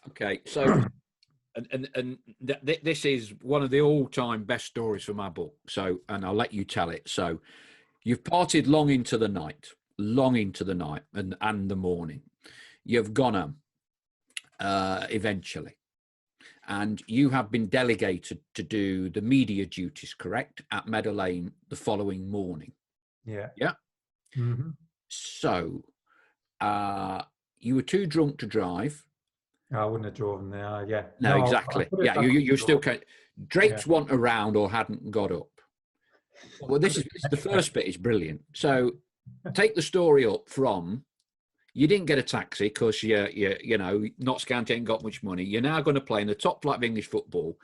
Okay, so this is one of the all-time best stories from my book. So, and I'll let you tell it. So, you've parted long into the night, and the morning. You've gone home eventually, and you have been delegated to do the media duties, correct, at Meadow Lane the following morning. Yeah. Yeah. Mm-hmm. So, you were too drunk to drive. I wouldn't have driven there. Yeah. No, exactly. Yeah, you still can't. Drapes weren't around or hadn't got up. Well, this is the first bit is brilliant. So, take the story up from you didn't get a taxi because you know not scanty ain't got much money. You're now going to play in the top flight of English football.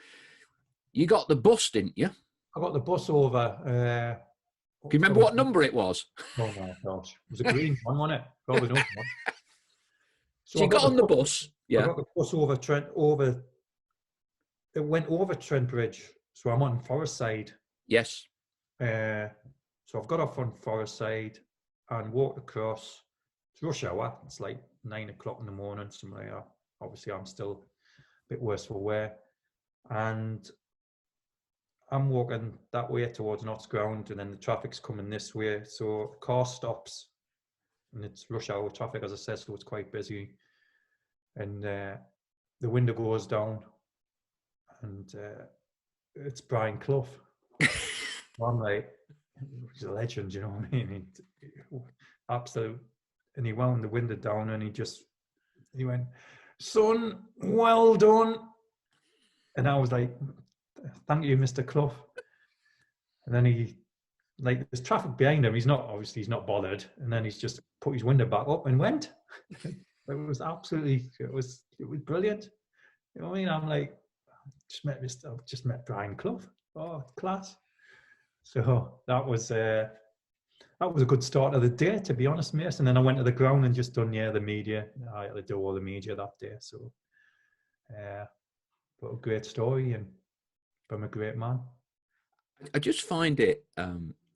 You got the bus, didn't you? I got the bus over. Can you remember what number it was? Oh my gosh, it was a green one, wasn't it? Probably not one. So you got on the bus. Yeah. I got the bus over. It went over Trent Bridge, so I'm on Forest Side. Yes. So I've got off on Forest Side and walked across. It's rush hour. It's like 9 o'clock in the morning, something like that. Obviously, I'm still a bit worse for wear. And I'm walking that way towards Notts Ground, and then the traffic's coming this way. So the car stops, and it's rush hour traffic, as I said, so it's quite busy. And the window goes down, and it's Brian Clough. I'm like, he's a legend, you know what I mean? Absolute. And he wound the window down, and he went, "Son, well done." And I was like, "Thank you, Mr. Clough." And then there's traffic behind him. He's not bothered. And then he's just put his window back up and went. It was brilliant. You know what I mean? I'm like, I've just met Brian Clough. Oh, class. So that was a good start of the day, to be honest, mate. And then I went to the ground and just done the media. I had to do all the media that day. So, but a great story, and from a great man. I just find it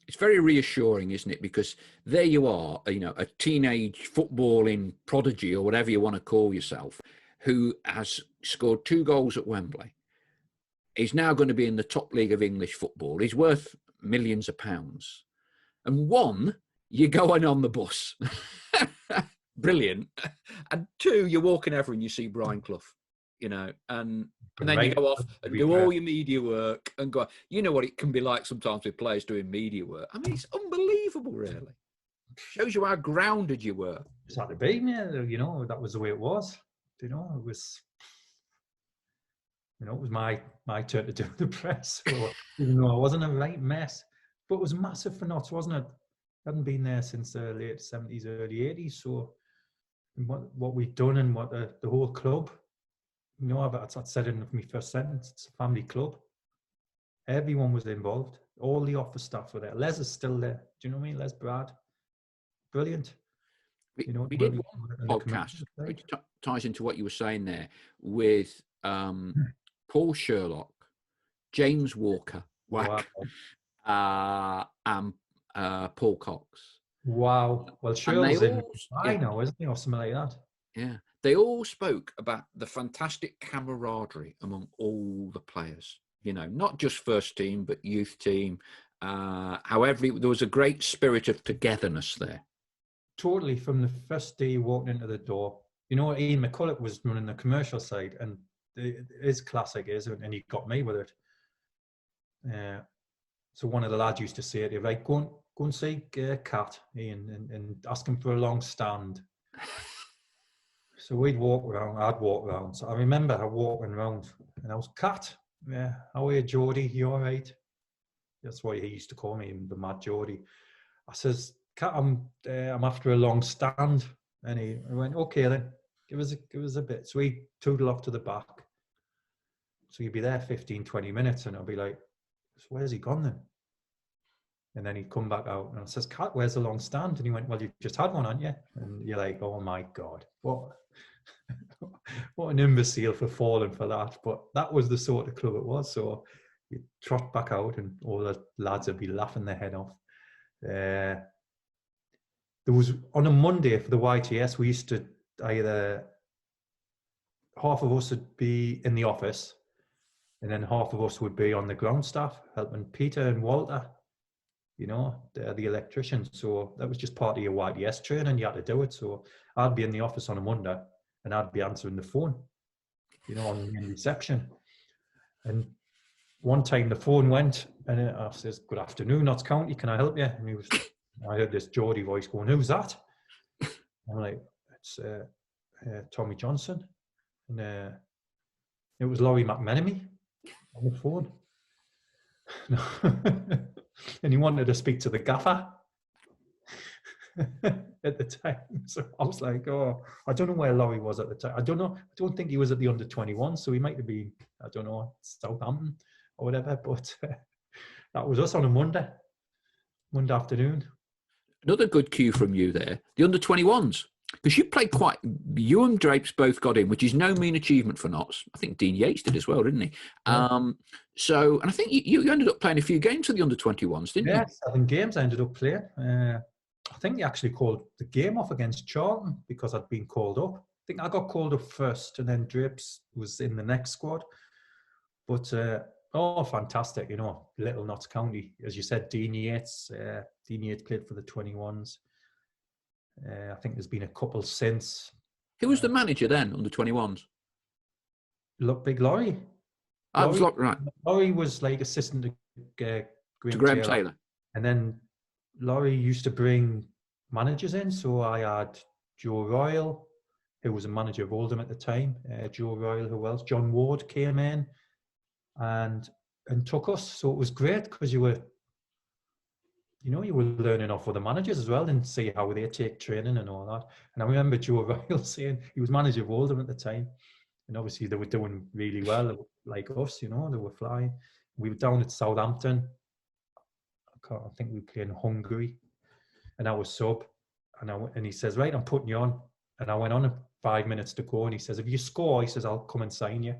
it's very reassuring, isn't it? Because there you are, a teenage footballing prodigy or whatever you want to call yourself, who has scored 2 goals at Wembley. He's now going to be in the top league of English football. He's worth millions of pounds. And 1, you're going on the bus. Brilliant. And 2, you're walking over and you see Brian Clough, and then you go off and do all your media work and go, you know what it can be like sometimes with players doing media work. I mean, it's unbelievable, really. Shows you how grounded you were. It's had to be, man. That was the way it was. It was my turn to do the press. So, even though I wasn't a right mess, but it was massive for Notts, wasn't it? I hadn't been there since the late 70s, early 80s. So what we've done and what the whole club, I said in my first sentence, it's a family club. Everyone was involved. All the office staff were there. Les is still there. Do you know what I mean? Les Brad. Brilliant. We did one podcast, which ties into what you were saying there, with Paul Sherlock, James Walker, and Paul Cox. Wow. Well, Sherlock's in now, isn't he, or something like that? Yeah. They all spoke about the fantastic camaraderie among all the players, not just first team, but youth team. However, there was a great spirit of togetherness there. Totally. From the first day you walked into the door, Ian McCulloch was running the commercial side, and his classic is, and he got me with it. So one of the lads used to say to you, right, go and see Cat, Ian, and ask him for a long stand. So I'd walk around. So I remember I walking around, and I was, "Cat, yeah, how are you, Geordie? You all right?" That's what he used to call me, the mad Geordie. I says, "Cat, I'm after a long stand." And he went, "Okay then, give us a bit." So he tootled off to the back. So he'd be there 15, 20 minutes, and I'll be like, "So where's he gone then?" And then he'd come back out, and I says, "Cat, where's the long stand?" And he went, "Well, you just had one, haven't you?" And you're like, "Oh my God, what an imbecile for falling for that." But that was the sort of club it was. So you trot back out, and all the lads would be laughing their head off. There was, on a Monday for the YTS, we used to either half of us would be in the office, and then half of us would be on the ground staff helping Peter and Walter. They're the electricians. So that was just part of your YDS training. You had to do it. So I'd be in the office on a Monday, and I'd be answering the phone, on the reception. And one time the phone went, and I says, "Good afternoon, Notts County. Can I help you?" And I heard this Geordie voice going, "Who's that?" I'm like, "It's Tommy Johnson." And it was Laurie McMenemy on the phone. And he wanted to speak to the gaffer at the time. So I was like, "Oh, I don't know where Laurie was at the time. I don't know. I don't think he was at the under-21, so he might have been, I don't know, Southampton or whatever." But that was us on a Monday afternoon. Another good cue from you there, the under-21s. Because you and Drapes both got in, which is no mean achievement for Notts. I think Dean Yates did as well, didn't he? Yeah. And I think you ended up playing a few games for the under-21s, didn't you? Yeah, 7 games I ended up playing. I think they actually called the game off against Charlton because I'd been called up. I think I got called up first, and then Drapes was in the next squad. But, fantastic, little Notts County. As you said, Dean Yates. Dean Yates played for the 21s. I think there's been a couple since. Who was the manager then on the 21s? Big Laurie. Right. Laurie was like assistant to Graham Taylor. And then Laurie used to bring managers in. So I had Joe Royal, who was a manager of Oldham at the time. Joe Royal, who else? John Ward came in and took us. So it was great because you were learning off other managers as well and see how they take training and all that. And I remember Joe Royal saying, he was manager of Oldham at the time. And obviously they were doing really well, like us, they were flying. We were down at Southampton. I think we played in Hungary. And I was sub. And he says, "Right, I'm putting you on." And I went on 5 minutes to go. And he says, "If you score," he says, "I'll come and sign you."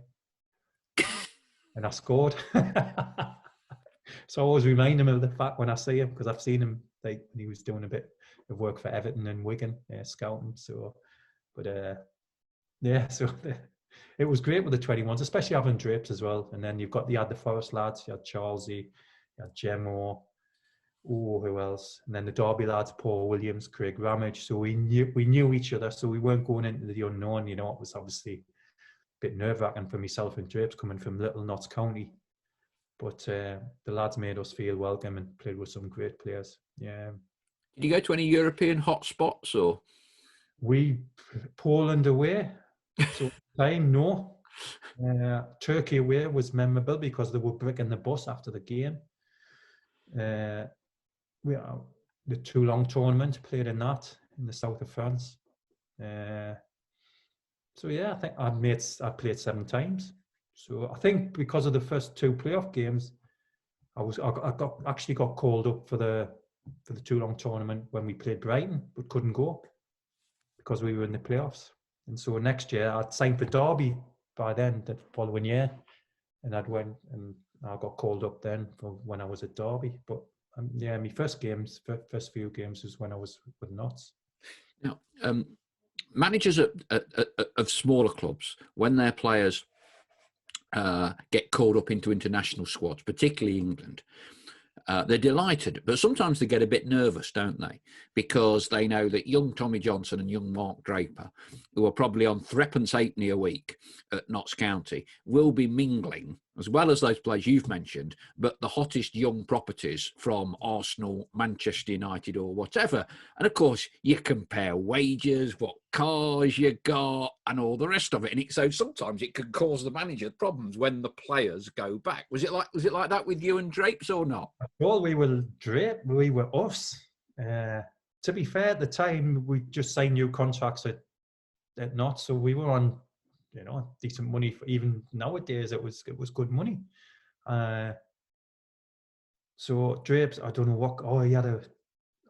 And I scored. So I always remind him of the fact when I see him, because I've seen him when he was doing a bit of work for Everton and Wigan, scouting. So, but so it was great with the 21s, especially having Drapes as well. And then you had the Forest lads, you had Charlesy, you had Gemmo, who else? And then the Derby lads, Paul Williams, Craig Ramage. So we knew each other, so we weren't going into the unknown. It was obviously a bit nerve-wracking for myself and Drapes coming from little Notts County. But the lads made us feel welcome and played with some great players. Yeah. Did you go to any European hotspots or? Poland away. So time, no. Turkey away was memorable because they were breaking the bus after the game. The Toulon tournament, played in that in the south of France. So yeah, I think I played 7 times. So I think because of the first 2 playoff games, I actually got called up for the Toulon tournament when we played Brighton, but couldn't go because we were in the playoffs. And so next year I'd signed for Derby by then, the following year, and I got called up then for when I was at Derby. But my first few games was when I was with Notts. Now, managers of smaller clubs, when their players get called up into international squads, particularly England, they're delighted, but sometimes they get a bit nervous, don't they? Because they know that young Tommy Johnson and young Mark Draper, who are probably on threepence halfpenny a week at Notts County, will be mingling, as well as those players you've mentioned, but the hottest young properties from Arsenal, Manchester United or whatever. And of course, you compare wages, what cars you got and all the rest of it. And so sometimes it can cause the manager problems when the players go back. Was it like that with you and Drapes or not? Well, we were Drape, we were us. To be fair, at the time, we just signed new contracts at Notts, so we were on, decent money. For even nowadays, it was good money. So Drapes, I don't know what. Oh, he had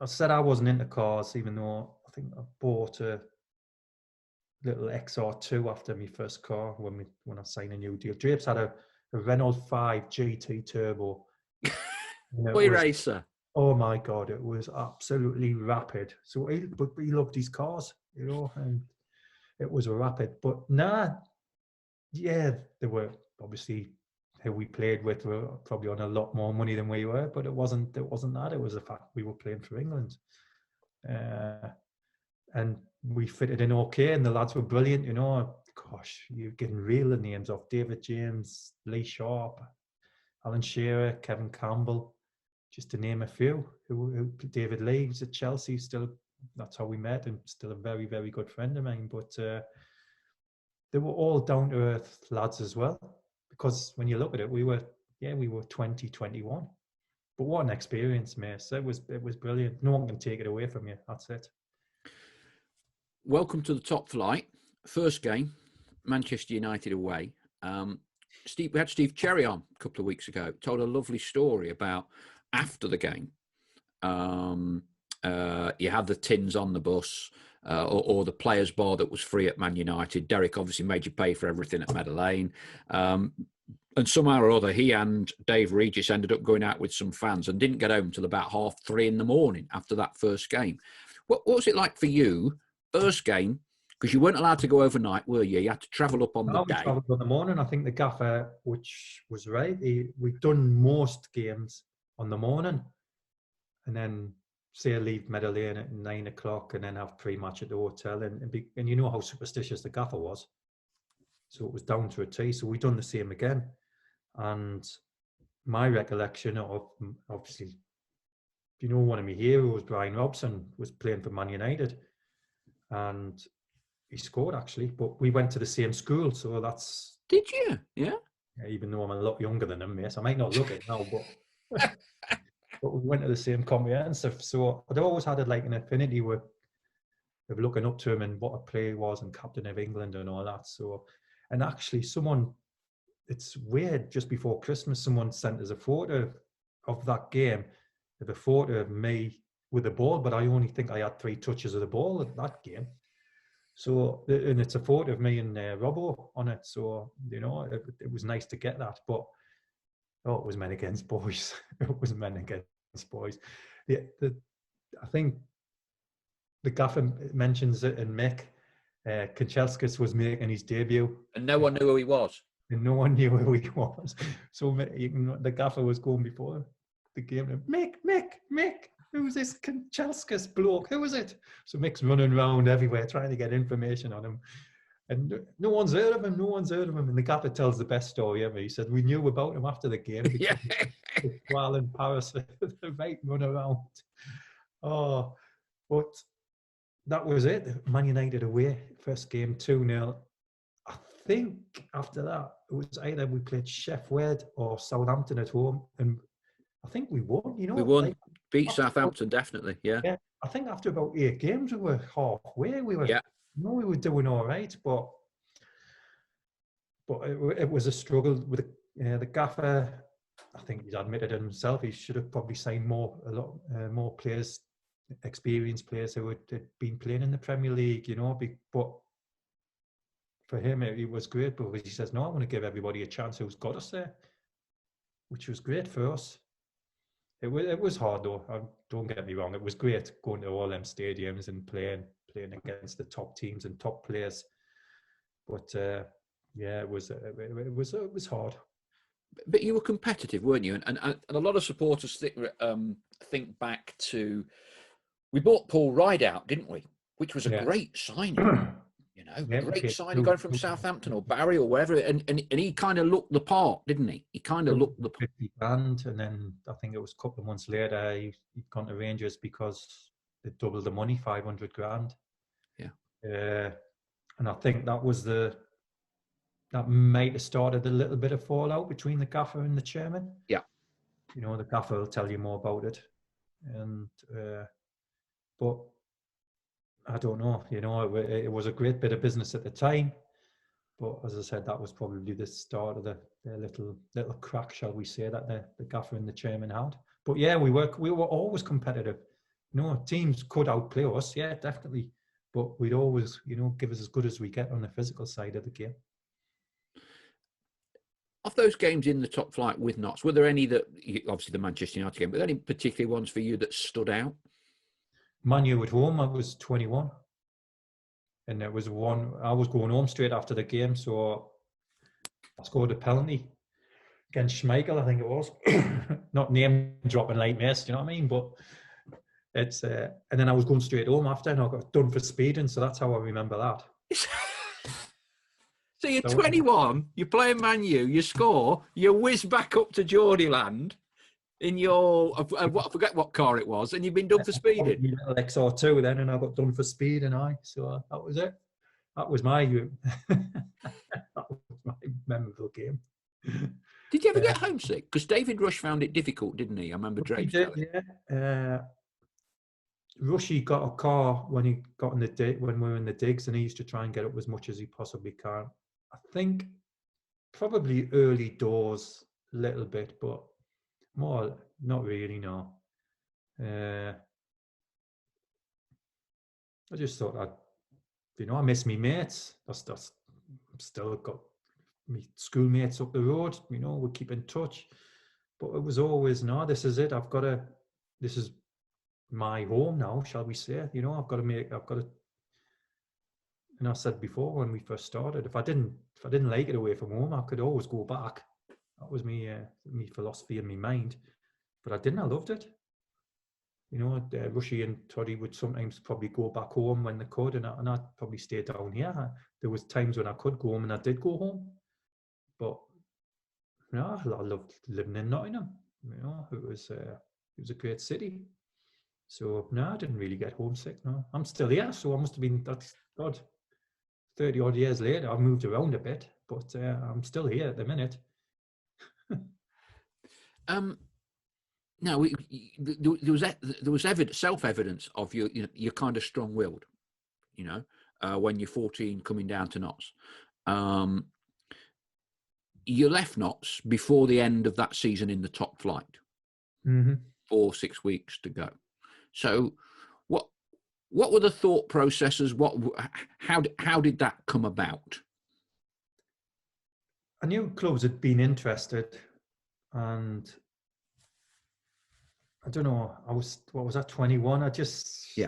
I said I wasn't into cars, even though I think I bought a little XR2 after my first car when I signed a new deal. Drapes had a Renault 5 GT Turbo. Boy racer. Oh my God, it was absolutely rapid. So he loved his cars, and it was rapid. But yeah, they were obviously who we played with were probably on a lot more money than we were, but it wasn't that. It was the fact we were playing for England. And we fitted in okay, and the lads were brilliant. Gosh, you're getting real names off: David James, Lee Sharp, Alan Shearer, Kevin Campbell, just to name a few. David Lee was at Chelsea, still. That's how we met, and still a very, very good friend of mine. But they were all down to earth lads as well, because when you look at it, we were 20, 21. But what an experience, mate. So it was brilliant. No one can take it away from you. That's it. Welcome to the top flight. First game, Manchester United away. We had Steve Cherry on a couple of weeks ago. Told a lovely story about after the game. You had the tins on the bus, or the players' bar that was free at Man United. Derek obviously made you pay for everything at Meadow Lane. And somehow or other, he and Dave Regis ended up going out with some fans and didn't get home until about 3:30 in the morning after that first game. What was it like for you? First game, because you weren't allowed to go overnight, were you? You had to travel up on the day. We travelled in the morning. I think the gaffer, which was right, we'd done most games on the morning, and then say leave Meadow Lane at 9 o'clock, and then have pre-match at the hotel, and you know how superstitious the gaffer was, so it was down to a T. So we'd done the same again, and my recollection of, obviously, one of my heroes, Brian Robson, was playing for Man United. And he scored, actually, but we went to the same school, so that's... Did you? Yeah. Even though I'm a lot younger than him, yes, I might not look it now, but but we went to the same comprehensive, so I'd always had an affinity with looking up to him and what a player he was, and captain of England and all that. So, and actually, it's weird, just before Christmas, someone sent us a photo of that game, a photo of me with the ball, but I only think I had 3 touches of the ball at that game. So, and it's a photo of me and Robbo on it. So, it was nice to get that. But, it was men against boys. It was men against boys. Yeah, I think the gaffer mentions it, and Mick Kanchelskis was making his debut. And no one knew who he was. And no one knew who he was. So the gaffer was going before the game. Mick, who's this Kanchelskis bloke? Who is it? So Mick's running around everywhere trying to get information on him. And no one's heard of him. And the gaffer tells the best story ever. He said, we knew about him after the game. Yeah. While in Paris, the right run around. Oh, but that was it. Man United away, first game, 2-0. I think after that, it was either we played Sheffield Wednesday or Southampton at home, and I think we won. We won, beat Southampton, definitely. Yeah. Yeah, I think after about 8 games, we were halfway. We were doing all right, but it was a struggle with the gaffer. I think he's admitted it himself. He should have probably signed a lot more players, experienced players who had been playing in the Premier League. But for him, it was great, because he says, no, I want to give everybody a chance who's got us there, which was great for us. It was hard, though. Don't get me wrong. It was great going to all them stadiums and playing against the top teams and top players. But it was hard. But you were competitive, weren't you? And a lot of supporters think back to, we bought Paul Rideout, didn't we? Which was a great signing. Great signing, going from Southampton or Barry or wherever, and he kind of looked the part, didn't he? He kind of looked the part. 50 grand, and then I think it was a couple of months later he'd gone to Rangers because they doubled the money, 500 grand. Yeah. And I think that might have started a little bit of fallout between the gaffer and the chairman. Yeah. The gaffer will tell you more about it, and but I don't know. It was a great bit of business at the time, but as I said, that was probably the start of the little crack, shall we say, that the gaffer and the chairman had. But yeah, we were always competitive. Teams could outplay us, yeah, definitely, but we'd always, give us as good as we get on the physical side of the game. Of those games in the top flight with Notts, were there any that, obviously the Manchester United game, but any particular ones for you that stood out? Man U at home, I was 21. And it was I was going home straight after the game, so scored a penalty against Schmeichel, I think it was. Not name dropping like this, do you know what I mean? But it's and then I was going straight home after, and I got done for speeding. So that's how I remember that. So you're 21, you're playing Man U, you score, you whiz back up to Geordie land in your, I forget what car it was, and you've been done for speeding. XR2 then, and I got done for speeding. So that was it. That was my memorable game. Did you ever get homesick? Because David Rush found it difficult, didn't he? I remember Drake. He did, yeah. Rushy got a car when he got in when we were in the digs, and he used to try and get up as much as he possibly can. I think probably early doors a little bit, but more not really. No. I just thought I miss me mates. That's still got me schoolmates up the road. We keep in touch, but it was always this is it. This is my home now, shall we say? I've got to. And I said before when we first started, if I didn't like it away from home, I could always go back. That was me philosophy in my mind. But I didn't. I loved it. Rushy and Toddy would sometimes probably go back home when they could, and I'd probably stay down here. There was times when I could go home, and I did go home. But I loved living in Nottingham. It was a great city. So I didn't really get homesick. No, I'm still here. So I must have been 30 odd years later. I've moved around a bit, but I'm still here at the minute. No, there was self-evidence of you're kind of strong-willed, when you're 14 coming down to Notts. You left Notts before the end of that season in the top flight. 4-6 weeks to go. So what were the thought processes? How did that come about? I knew clubs had been interested, and I don't know. What was that? 21. I just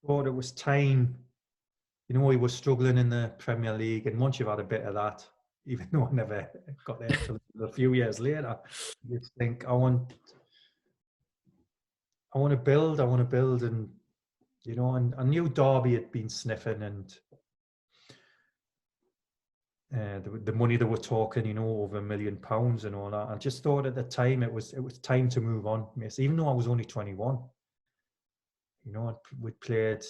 thought it was time. We were struggling in the Premier League, and once you've had a bit of that, even though I never got there until a few years later, you think I want to build, and and I knew Derby had been sniffing, and the money they were talking, over £1 million and all that. I just thought at the time it was time to move on, even though I was only 21. We played.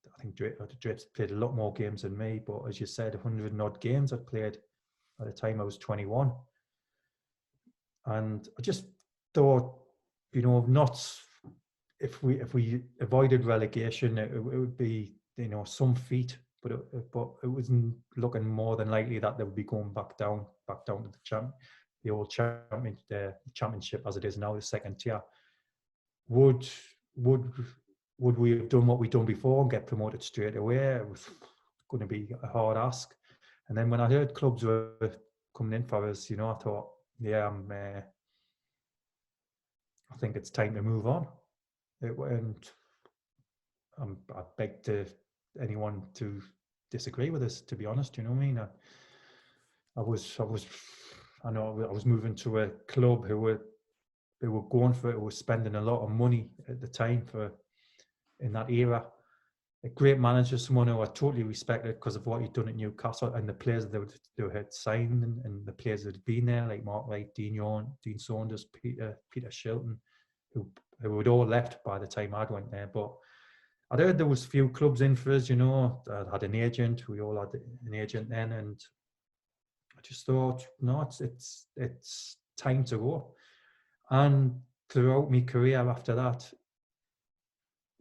I think Drape's played a lot more games than me, but as you said, 100 and odd games I'd played by the time I was 21, and I just thought, not. If we avoided relegation, it would be some feat, but it wasn't looking more than likely that they would be going back down to the old championship as it is now, the second tier. Would we have done what we'd done before and get promoted straight away? It was going to be a hard ask. And then when I heard clubs were coming in for us, I thought, I think it's time to move on. And I beg to anyone to disagree with us, to be honest. You know what I mean? I was moving to a club who were going for it, who were spending a lot of money at the time in that era. A great manager, someone who I totally respected because of what he'd done at Newcastle and the players they had signed and the players that had been there, like Mark Wright, Dean Saunders, Peter Shilton, who had all left by the time I'd went there. But I'd heard there was a few clubs in for us, I had an agent. We all had an agent then, and I just thought, no, it's time to go. And throughout my career after that,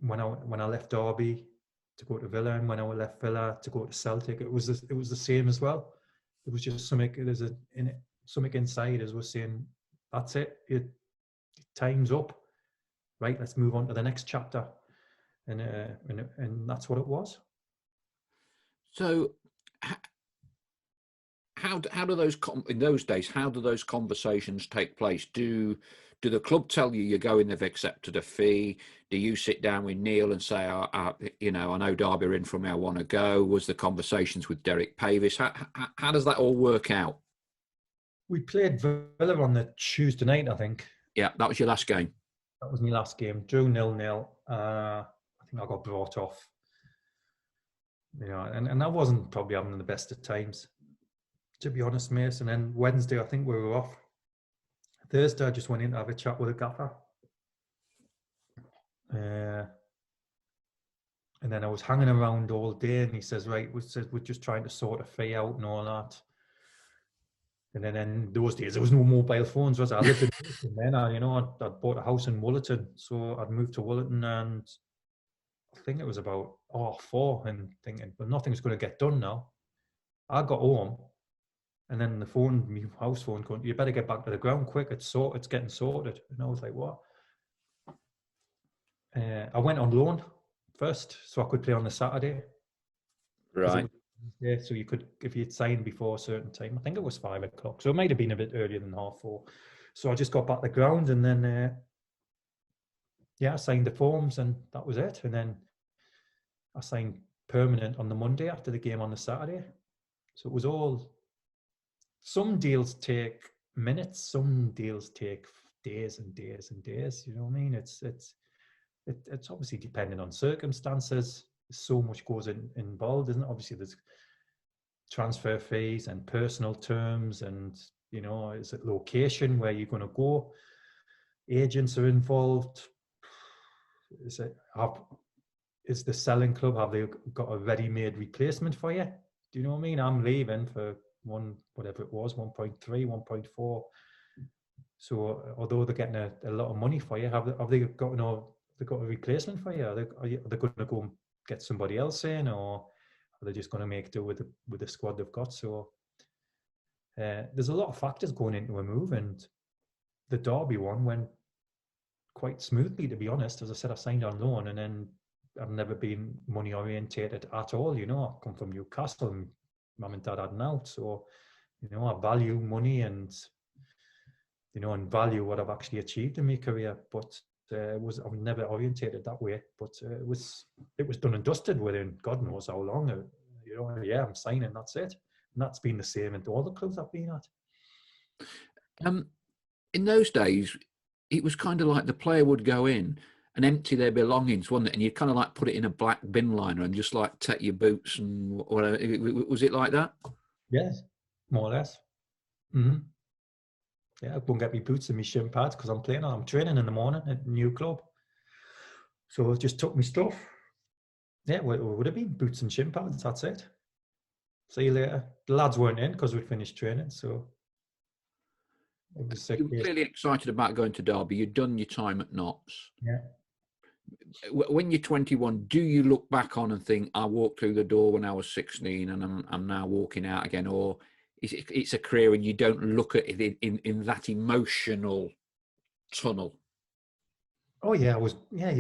when I left Derby to go to Villa, and when I left Villa to go to Celtic, it was the same as well. It was just something. There's something inside as we're saying, that's it. Time's up. Right, let's move on to the next chapter, and that's what it was. So, how do those in those days? How do those conversations take place? Do the club tell you you're going? They've accepted a fee. Do you sit down with Neil and say, I know Derby are in from me, I want to go? Was the conversations with Derek Pavis? How does that all work out? We played Villa on the Tuesday night, I think. Yeah, that was your last game. That was my last game. Drew 0-0. I think I got brought off. You know, and I wasn't probably having the best of times, to be honest, mate. And then Wednesday, I think we were off. Thursday, I just went in to have a chat with a gaffer. And then I was hanging around all day, and he says, right, we're just trying to sort a fee out and all that. And then in those days, there was no mobile phones, was there? I lived in Woollerton then. I'd bought a house in Woollerton, so I'd moved to Woollerton, and I think it was about 4, and thinking, well, nothing's going to get done now. I got home, and then my house phone going, you better get back to the ground quick. It's getting sorted. And I was like, what? I went on loan first, so I could play on the Saturday. Right. Yeah, so you could, if you'd signed before a certain time, I think it was 5 o'clock, so it might have been a bit earlier than 4:30. So I just got back to the ground, and then I signed the forms, and that was it. And then I signed permanent on the Monday after the game on the Saturday. So it was all. Some deals take minutes, some deals take days and days and days. You know what I mean? It's obviously dependent on circumstances. So much goes involved, isn't it? Obviously, there's transfer fees and personal terms, and is it location where you're going to go? Agents are involved. Is the selling club, have they got a ready-made replacement for you? Do you know what I mean? I'm leaving for whatever it was, 1.3, 1.4. So although they're getting a lot of money for you, have they got a replacement for you? Are they going to go and get somebody else in, or are they just going to make do with the squad they've got? So there's a lot of factors going into a move, and the Derby one went quite smoothly, to be honest. As I said, I signed on loan, and then I've never been money orientated at all. I come from Newcastle, and mum and dad had an out, so I value money and and value what I've actually achieved in my career. But I was never orientated that way. But it was done and dusted within God knows how long. I'm signing. That's it, and that's been the same in all the clubs I've been at. In those days, it was kind of like the player would go in and empty their belongings, wasn't it? And you'd kind of like put it in a black bin liner and just like take your boots and whatever. Was it like that? Yes, more or less. Mm-hmm. Yeah, I won't get my boots and my shin pads because I'm training in the morning at a new club. So I just took my stuff. Yeah, it would have been boots and shin pads. That's it. See you later. The lads weren't in because we'd finished training, so it was. You were clearly excited about going to Derby. You'd done your time at Notts. Yeah. When you're 21, do you look back on and think, I walked through the door when I was 16 and I'm now walking out again? Or it's a career and you don't look at it in that emotional tunnel? Oh, yeah, I was. Yeah,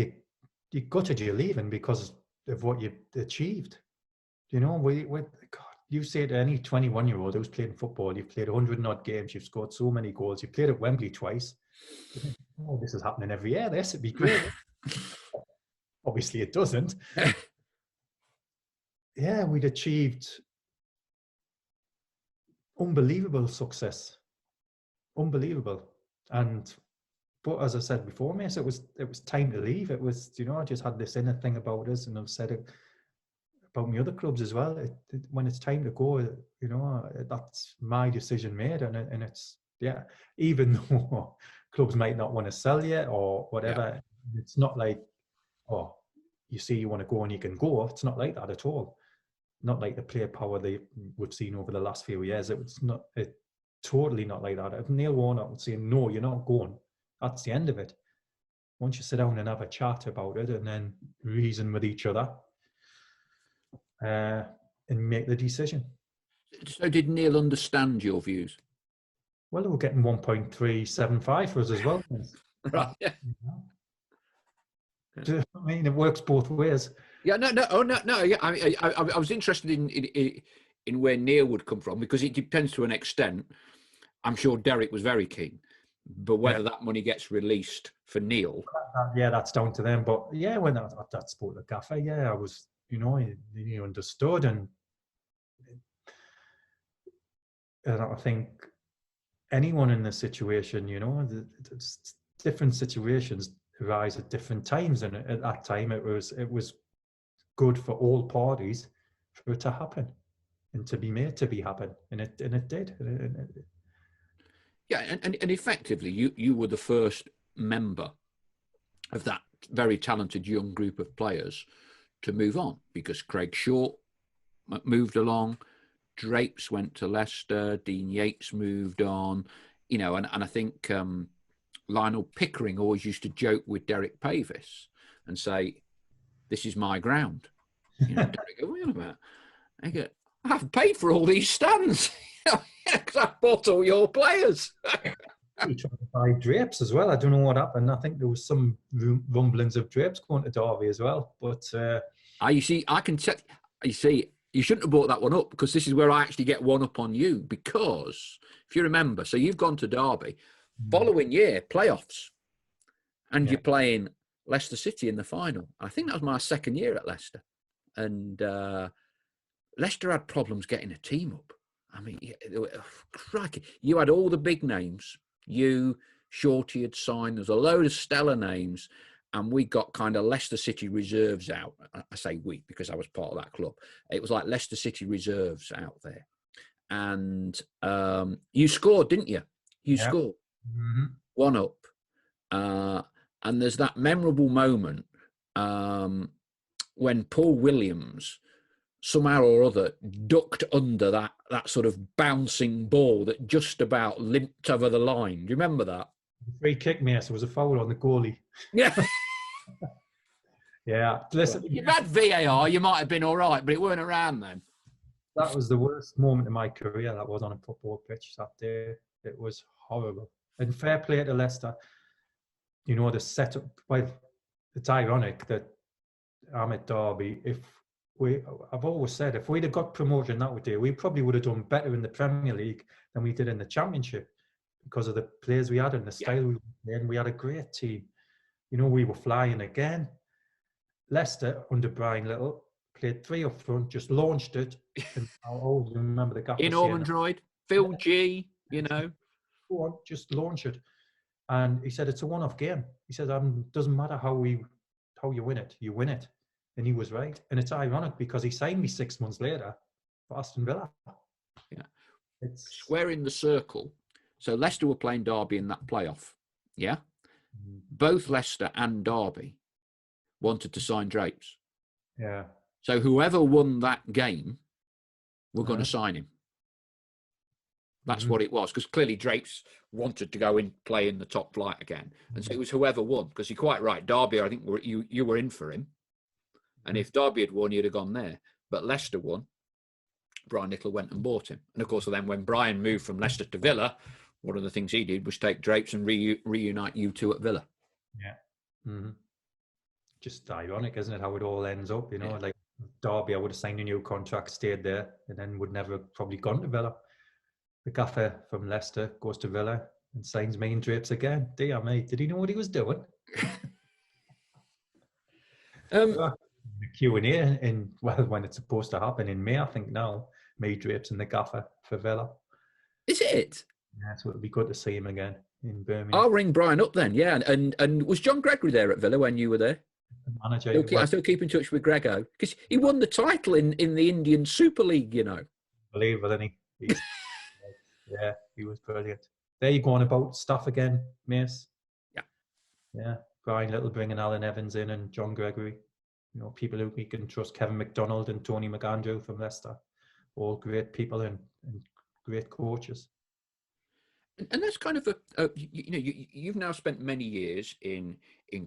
you gutted you're leaving because of what you achieved. God, you say to any 21-year-old who's playing football, you've played 100 and odd games, you've scored so many goals, you played at Wembley twice. Oh, this is happening every year. This would be great. Obviously, it doesn't. Yeah, we'd achieved unbelievable success, unbelievable. But as I said before, mate, it was time to leave. It was, I just had this inner thing about us, and I've said it about my other clubs as well. When it's time to go, that's my decision made, and it's even though clubs might not want to sell you or whatever, it's not like, oh, you see you want to go and you can go. It's not like that at all. Not like the player power we've seen over the last few years. It's totally not like that. If Neil Warnock would say, no, you're not going, that's the end of it. Once you sit down and have a chat about it and then reason with each other and make the decision. So did Neil understand your views? Well, they were getting 1.375 for us as well. Right. Yeah. I mean, it works both ways. Yeah, no. Yeah, I was interested in where Neil would come from, because it depends to an extent. I'm sure Derek was very keen, but whether that money gets released for Neil, that's down to them. But yeah, when I spoke to Gaffer, I was, he understood, and I think anyone in this situation, different situations arise at different times, and at that time it was good for all parties for it to happen and to be made to be happen, and it did. Yeah, and effectively, you were the first member of that very talented young group of players to move on, because Craig Short moved along, Drapes went to Leicester, Dean Yates moved on, and I think Lionel Pickering always used to joke with Derek Pavis and say, "This is my ground." Derek go, "Wait a minute." I go, "I've paid for all these stands because I bought all your players." He tried to buy Drapes as well. I don't know what happened. I think there was some rumblings of Drapes going to Derby as well. But you see, I can check. You see, you shouldn't have brought that one up, because this is where I actually get one up on you. Because if you remember, so you've gone to Derby, following year playoffs, and you're playing Leicester City in the final. I think that was my second year at Leicester, and Leicester had problems getting a team up. I mean, crikey, you had all the big names. You, Shorty had signed. There's a load of stellar names, and we got kind of Leicester City reserves out. I say we because I was part of that club. It was like Leicester City reserves out there, and you scored, didn't you? You scored 1-1, and there's that memorable moment when Paul Williams somehow or other ducked under that sort of bouncing ball that just about limped over the line. Do you remember that? Free kick, mate. So it was a foul on the goalie. Yeah. Yeah. Listen, if you'd had VAR, you might have been all right, but it weren't around then. That was the worst moment in my career. That was on a football pitch that day. It was horrible. And fair play to Leicester. The setup. Well, it's ironic that I'm at Derby. I've always said, if we'd have got promotion that day, we probably would have done better in the Premier League than we did in the Championship, because of the players we had and the style we played. We had a great team. We were flying again. Leicester under Brian Little played 3 up front, just launched it. And I always remember the gaffer in Ormondroyd, Phil G. Go on, just launch it. And he said it's a one-off game. He said doesn't matter how you win it, you win it. And he was right. And it's ironic because he signed me 6 months later for Aston Villa. Yeah, it's squaring the circle. So Leicester were playing Derby in that playoff. Yeah, both Leicester and Derby wanted to sign Drapes. Yeah. So whoever won that game were going to sign him. That's what it was, because clearly Drapes wanted to go in, play in the top flight again, and so it was whoever won. Because you're quite right, Derby, I think you were in for him, and if Derby had won, you'd have gone there. But Leicester won. Brian Little went and bought him, and of course, then when Brian moved from Leicester to Villa, one of the things he did was take Drapes and reunite you two at Villa. Yeah. Mm-hmm. Just ironic, isn't it, how it all ends up? Like Derby, I would have signed a new contract, stayed there, and then would never have probably gone to Villa. The gaffer from Leicester goes to Villa and signs me and Drapes again. Dear me, did he know what he was doing? The Q&A when it's supposed to happen in May, I think now, me, Drapes and the gaffer for Villa. Is it? Yeah, so it'll be good to see him again in Birmingham. I'll ring Brian up then, yeah. And was John Gregory there at Villa when you were there? The manager. I still keep in touch with Grego, because he won the title in the Indian Super League, Unbelievable, isn't he? Yeah, he was brilliant. There you go on about staff again, Mace. Yeah. Yeah. Brian Little bringing Alan Evans in and John Gregory. People who we can trust, Kevin McDonald and Tony McAndrew from Leicester. All great people and great coaches. And that's kind of you've now spent many years in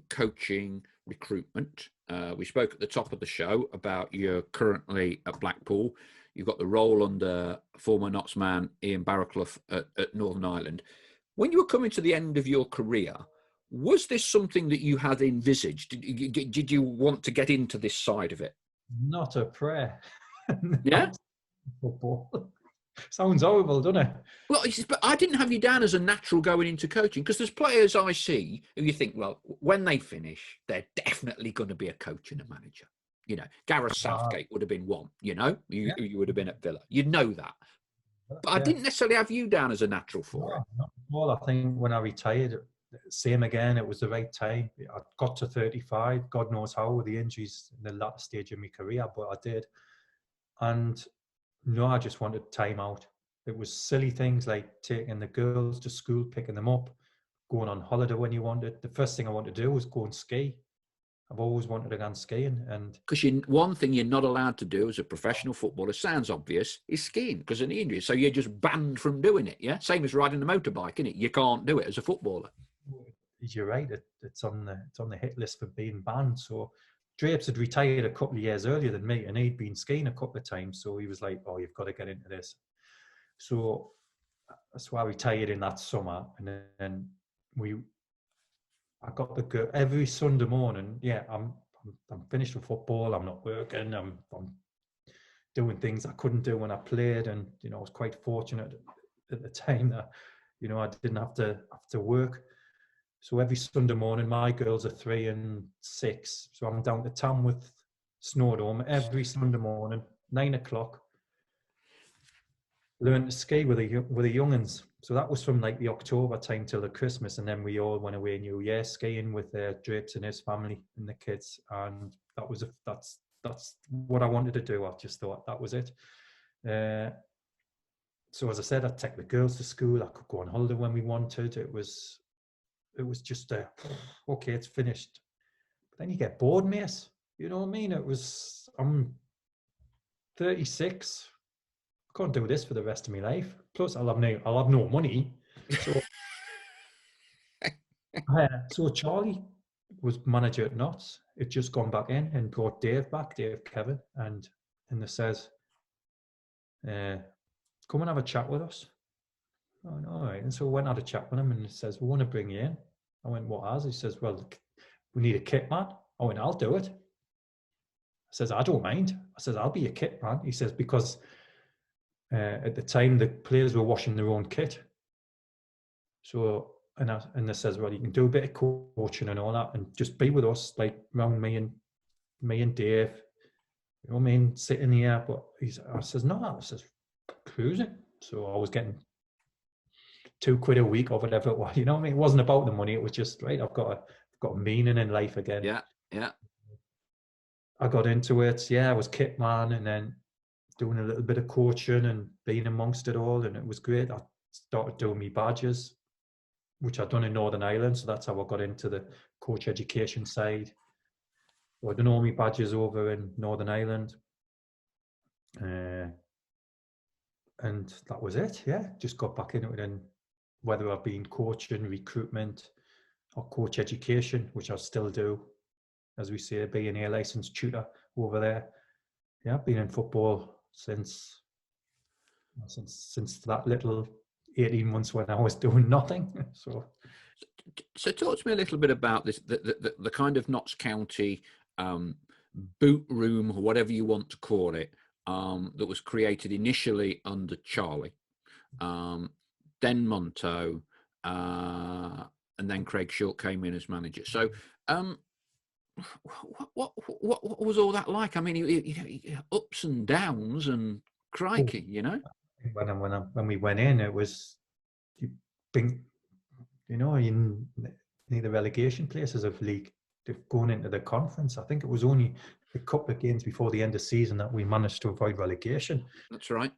coaching, recruitment. We spoke at the top of the show about you're currently at Blackpool. You've got the role under former Notts man Ian Barraclough at Northern Ireland. When you were coming to the end of your career, was this something that you had envisaged? Did you want to get into this side of it? Not a prayer. Yeah? Football. Sounds horrible, doesn't it? Well, but I didn't have you down as a natural going into coaching, because there's players I see who you think, well, when they finish, they're definitely going to be a coach and a manager. Gareth Southgate would have been one, you would have been at Villa. You'd know that. But I Yeah. didn't necessarily have you down as a natural for it. No, not at all. I think when I retired, same again, it was the right time. I got to 35, God knows how, with the injuries in the latter stage of my career, but I did. And no, I just wanted time out. It was silly things like taking the girls to school, picking them up, going on holiday when you wanted. The first thing I wanted to do was go and ski. I've always wanted to go skiing, and Because one thing you're not allowed to do as a professional footballer, sounds obvious, is skiing because of the injury. So you're just banned from doing it, yeah? Same as riding a motorbike, isn't it? You can't do it as a footballer. you're right, it's on the hit list for being banned. So Drapes had retired a couple of years earlier than me, and he'd been skiing a couple of times. So he was like, "Oh, you've got to get into this." So that's why I retired in that summer, and then I got the girl every Sunday morning. Yeah, I'm finished with football. I'm not working. I'm doing things I couldn't do when I played, and I was quite fortunate at the time that I didn't have to work. So every Sunday morning, my girls are 3 and 6, so I'm down to town with Snowdome every Sunday morning, 9 o'clock. Learn to ski with the young'uns. So that was from like the October time till the Christmas, and then we all went away New Year skiing with Drapes and his family and the kids, and that's what I wanted to do. I just thought that was it. So as I said, I'd take the girls to school. I could go on holiday when we wanted. It was just okay, it's finished. But then you get bored, mate. You know what I mean? I'm 36. I can't do this for the rest of my life. Plus, I'll have no money. So, so Charlie was manager at Notts. It just gone back in and brought Dave back, Dave Kevin, and they says, "Come and have a chat with us." Oh, no, all right. And so I went and had a chat with him, and he says, "We want to bring you in." I went, "What as?" He says, "Well, we need a kit man." I went, "I'll do it." I says, "I don't mind." I says, "I'll be a kit man." He says, because at the time the players were washing their own kit. So, and they says, "Well, you can do a bit of coaching and all that, and just be with us, like around me and Dave. You know what I mean? Sitting here." But I says, "No," I says, "Cruising." So I was getting £2 a week or whatever it was. You know what I mean? It wasn't about the money. It was just, right, I've got a meaning in life again. Yeah, yeah. I got into it. Yeah, I was kit man, and then doing a little bit of coaching and being amongst it all, and it was great. I started doing my badges, which I'd done in Northern Ireland, so that's how I got into the coach education side. So I done all my badges over in Northern Ireland, and that was it. Yeah, just got back into it, and whether I've been coaching, recruitment, or coach education, which I still do, as we say, being a licensed tutor over there. Yeah, I've been in football since that little 18 months when I was doing nothing. So talk to me a little bit about this, the kind of Notts County boot room, or whatever you want to call it, that was created initially under Charlie, then Monto, and then Craig Short came in as manager. So what was all that like? I mean, ups and downs and crikey, When we went in, it was, you think, in the relegation places of league, going into the conference. I think it was only a couple of games before the end of the season that we managed to avoid relegation. That's right.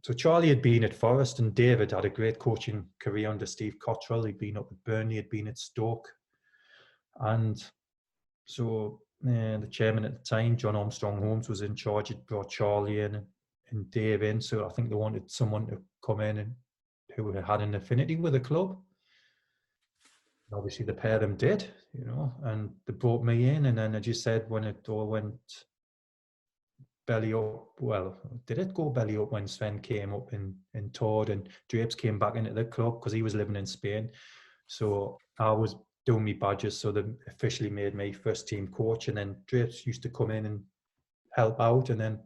So Charlie had been at Forest, and David had a great coaching career under Steve Cottrell. He'd been up at Burnley, had been at Stoke. And so the chairman at the time, John Armstrong Holmes, was in charge. He'd brought Charlie in and Dave in. So I think they wanted someone to come in and who had an affinity with the club. And obviously the pair of them did, and they brought me in. And then, as you said, when it all went belly up, well, did it go belly up when Sven came up in Todd and Drapes came back into the club because he was living in Spain? So I was doing my badges, so they officially made me first team coach, and then Drapes used to come in and help out, and then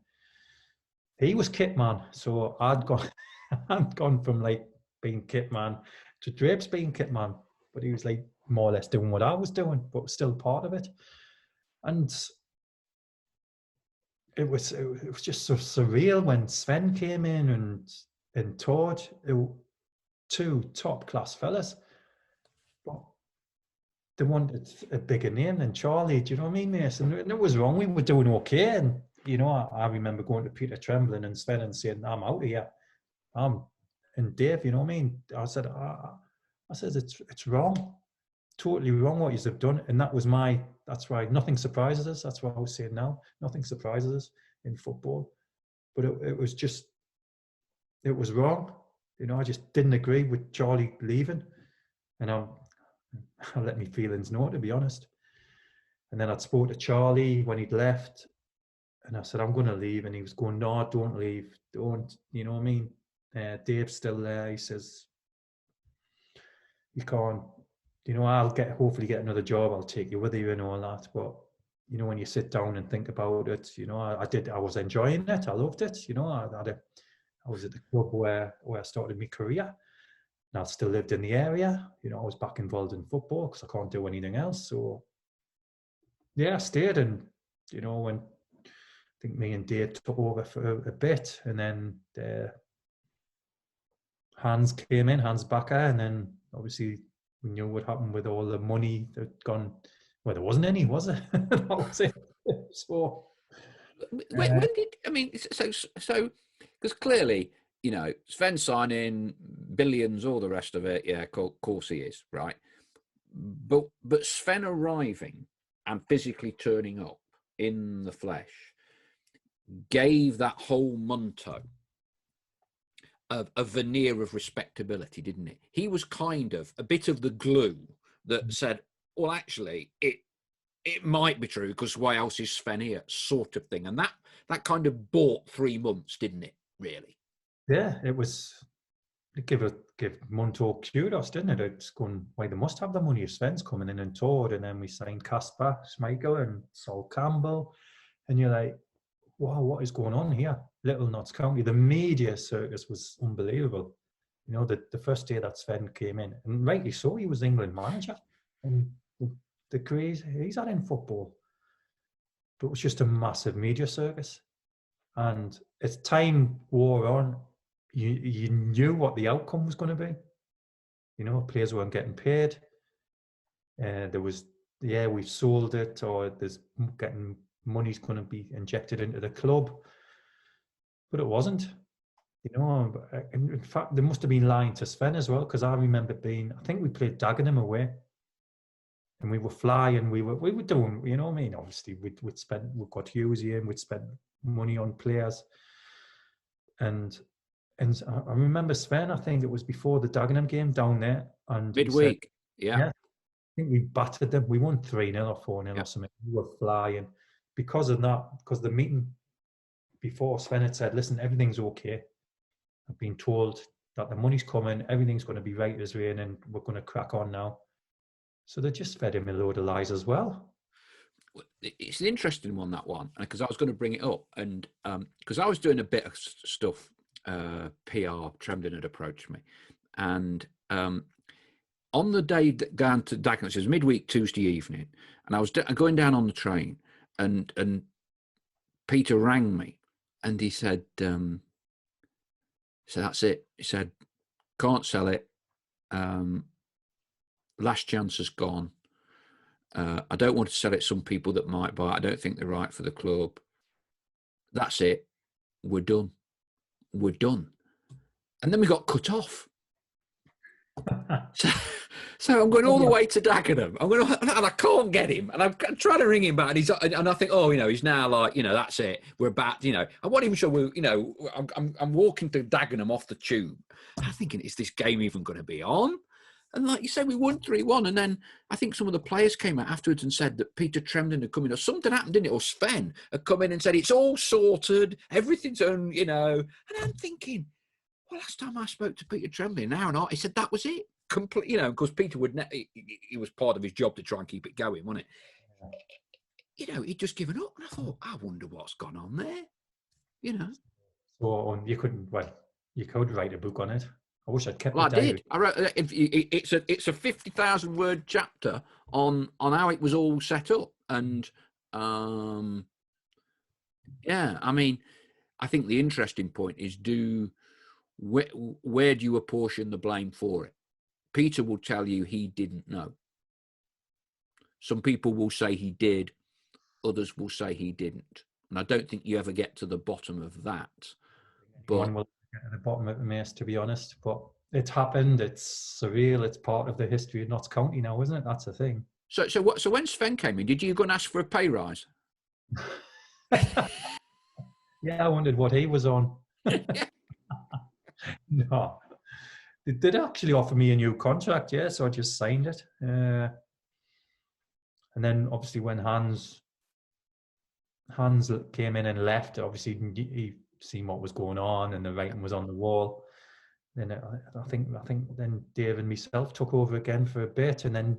he was kit man. So I'd gone from like being kit man to Drapes being kit man, but he was like more or less doing what I was doing, but still part of it. And it was just so surreal when Sven came in and taught two top class fellas, but they wanted a bigger name than Charlie. Do you know what I mean, Mason? And it was wrong. We were doing okay, and you know, I remember going to Peter Trembling and Sven and saying, "I'm out of here." And Dave, you know what I mean? I said, it's wrong, totally wrong what you've done, and that's why nothing surprises us. That's what I was saying now. Nothing surprises us in football, but it was wrong. You know, I just didn't agree with Charlie leaving, and I let me feelings know, to be honest. And then I'd spoke to Charlie when he'd left, and I said, I'm going to leave, and he was going, no, don't leave, don't. You know what I mean? Dave's still there. He says, you can't, you know, I'll hopefully get another job. I'll take you with you and all that. But, you know, when you sit down and think about it, you know, I was enjoying it. I loved it. You know, I was at the club where I started my career, and I still lived in the area. You know, I was back involved in football because I can't do anything else. So, yeah, I stayed. And, you know, when I think me and Dave took over for a bit, and then Hans came in, Hans Bakker, and then obviously we knew what happened with all the money that had gone. Well, there wasn't any, was it? That was it. So, when did, I mean, so because clearly, you know, Sven signing billions, all the rest of it. Yeah, of course he is, right? But Sven arriving and physically turning up in the flesh gave that whole Munto a veneer of respectability, didn't it? He was kind of a bit of the glue that said, well, actually, it might be true because why else is Sven here, sort of thing. And that kind of bought 3 months, didn't it, really? Yeah, it was, give Munto kudos, didn't it? It's going, why they must have the money if Sven's coming in and toured, and then we signed Kasper Schmeichel and Sol Campbell, and you're like, wow, what is going on here? Little Notts County. The media circus was unbelievable. You know, the first day that Sven came in, and rightly so, he was England manager, and the craze he's had in football. But it was just a massive media circus. And as time wore on, you knew what the outcome was going to be. You know, players weren't getting paid. There was, we've sold it, or there's getting money's going to be injected into the club. But it wasn't. You know, in fact, they must have been lying to Sven as well, because I remember I think we played Dagenham away, and we were flying. We were doing, you know what I mean? Obviously, we've got Hughes in, we'd spent money on players, and I remember Sven. I think it was before the Dagenham game down there, and midweek. Said, yeah, I think we battered them. We won 3-0 or 4-0 or something. We were flying because of that. Because the meeting before, Sven had said, "Listen, everything's okay. I've been told that the money's coming, everything's going to be right as rain, and we're going to crack on now." So they just fed him a load of lies as well. It's an interesting one, that one, because I was going to bring it up, and because I was doing a bit of stuff, PR, Trembling had approached me, and on the day down to Dagenham, it was midweek Tuesday evening, and I was going down on the train, and Peter rang me, and he said, so that's it. He said, can't sell it. Last chance has gone. I don't want to sell it some people that might buy it. I don't think they're right for the club. That's it. We're done. We're done. And then we got cut off. So I'm going all the way to Dagenham. And I can't get him. And I'm trying to ring him back. And I think, oh, you know, he's now like, you know, that's it. We're back. You know, I'm not even sure I'm walking to Dagenham off the tube. I'm thinking, is this game even going to be on? And like you said, we won 3-1. And then I think some of the players came out afterwards and said that Peter Trembling had come in, or something happened, didn't it? Or Sven had come in and said, it's all sorted, everything's on, you know. And I'm thinking, well, last time I spoke to Peter Trembling, an hour and a half, he said that was it. Complete, you know, because Peter he was part of his job to try and keep it going, wasn't it? You know, he'd just given up. And I thought, I wonder what's gone on there, you know. So you could write a book on it. I wish I'd kept Well, it. I did. I wrote. It's a 50,000 word chapter on how it was all set up, and Yeah, I mean, I think the interesting point is where do you apportion the blame for it? Peter will tell you he didn't know. Some people will say he did, others will say he didn't. And I don't think you ever get to the bottom of that. But Anyone will get to the bottom of the mess, to be honest. But it's happened. It's surreal. It's part of the history of Notts County now, isn't it? That's the thing. so when Sven came in, did you go and ask for a pay rise? Yeah, I wondered what he was on. No, they did actually offer me a new contract. Yeah, so I just signed it. And then obviously when Hans came in and left, obviously he seen what was going on and the writing was on the wall. Then I think then Dave and myself took over again for a bit, and then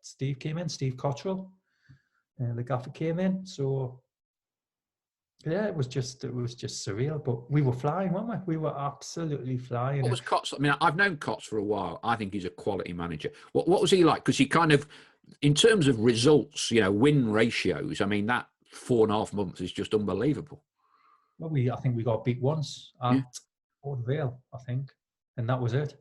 Steve came in, Steve Cottrell, the gaffer came in. So yeah, it was just surreal. But we were flying, weren't we? We were absolutely flying. What was Cots? I mean, I've known Cots for a while. I think he's a quality manager. What was he like? Because he kind of, in terms of results, win ratios, I mean, that 4.5 months is just unbelievable. Well, I think we got beat once at Port Vale, I think, and that was it.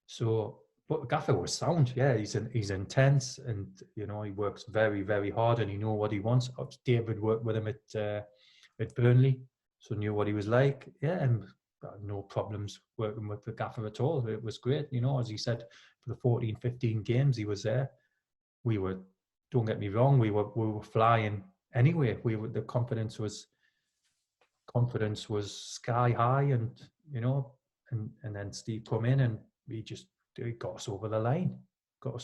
So, but Gaffer was sound. Yeah, he's intense, and he works very, very hard, and he knows what he wants. David worked with him at Burnley, so knew what he was like. Yeah, and no problems working with the Gaffer at all. It was great. As he said, for the 14, 15 games he was there, we were. Don't get me wrong, we were flying anyway. The confidence was sky high, and and then Steve come in and he got us over the line. But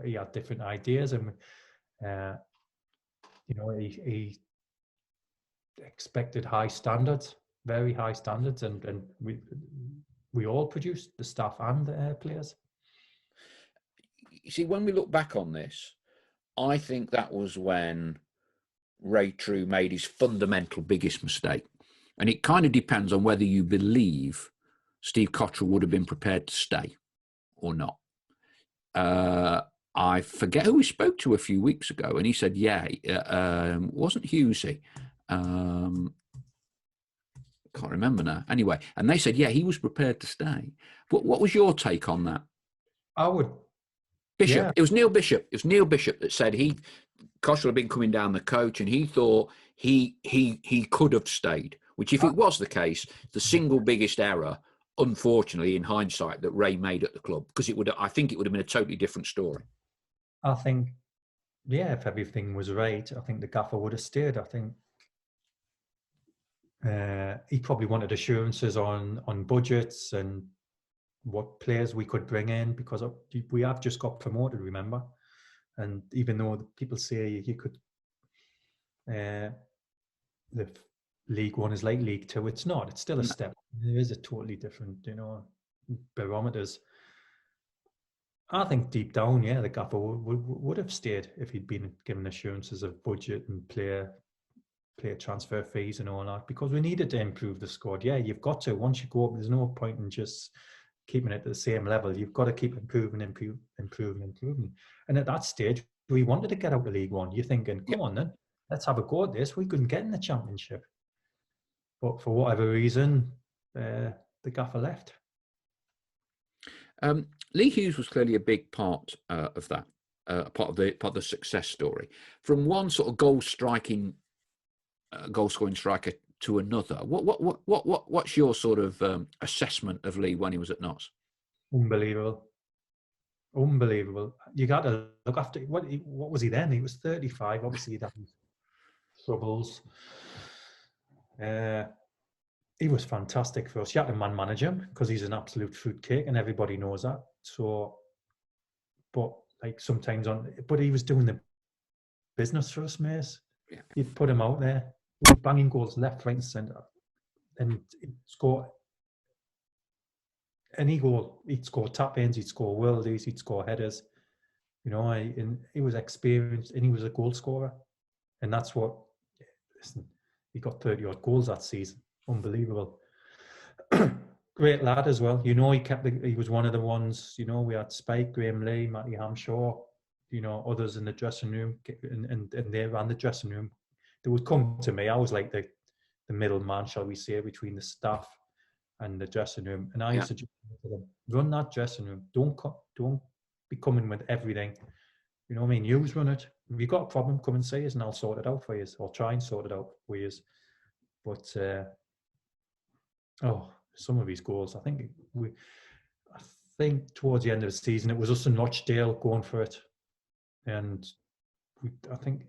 he had different ideas, and he expected high standards, very high standards, and we all produced, the staff and the players. You see, when we look back on this, I think that was when Ray True made his fundamental biggest mistake. And it kind of depends on whether you believe Steve Cottrell would have been prepared to stay or not. I forget who we spoke to a few weeks ago, and he said, wasn't Hughesy. Can't remember now. Anyway, and they said, he was prepared to stay. What was your take on that? Bishop. Yeah. It was Neil Bishop. It was Neil Bishop that said Cottrell had been coming down the coach, and he thought he could have stayed. Which, if it was the case, the single biggest error, unfortunately, in hindsight, that Ray made at the club, because I think it would have been a totally different story. I think, if everything was right, I think the gaffer would have stayed. I think he probably wanted assurances on budgets and what players we could bring in, because we have just got promoted, remember? And even though people say you could, the League One is like League Two, it's not. It's still a step. There is a totally different, barometers. I think deep down, the gaffer would have stayed if he'd been given assurances of budget and player transfer fees and all that, because we needed to improve the squad. Yeah, you've got to. Once you go up, there's no point in just keeping it at the same level. You've got to keep improving. And at that stage, we wanted to get out of League One. You're thinking, come on then, let's have a go at this. We couldn't get in the Championship. But for whatever reason, the gaffer left. Lee Hughes was clearly a big part of that, part of the success story. From one sort of goal scoring striker to another, what's your sort of assessment of Lee when he was at Notts? Unbelievable. You got to look after what was he then? He was 35. Obviously, he'd had troubles. He was fantastic for us. You had to manage him because he's an absolute fruitcake, and everybody knows that. So, but he was doing the business for us, mate. Yeah. You'd put him out there, banging goals left, right, and centre, and he'd score any goal. He'd score tap-ins, he'd score worldies, he'd score headers. And he was experienced, and he was a goal scorer, and that's what. Listen, he got 30-odd goals that season. Unbelievable. Great lad as well. He was one of the ones, we had Spike, Graham Lee, Matty Hamshaw, others in the dressing room, and they ran the dressing room. they would come to me. I was like the middleman, shall we say, between the staff and the dressing room. And I used to just say to them, run that dressing room. Don't be coming with everything. You know what I mean? You run it. If you've got a problem, come and see us and I'll sort it out for you, or try and sort it out for you. But some of these goals, I think towards the end of the season, it was us and Rochdale going for it. And I think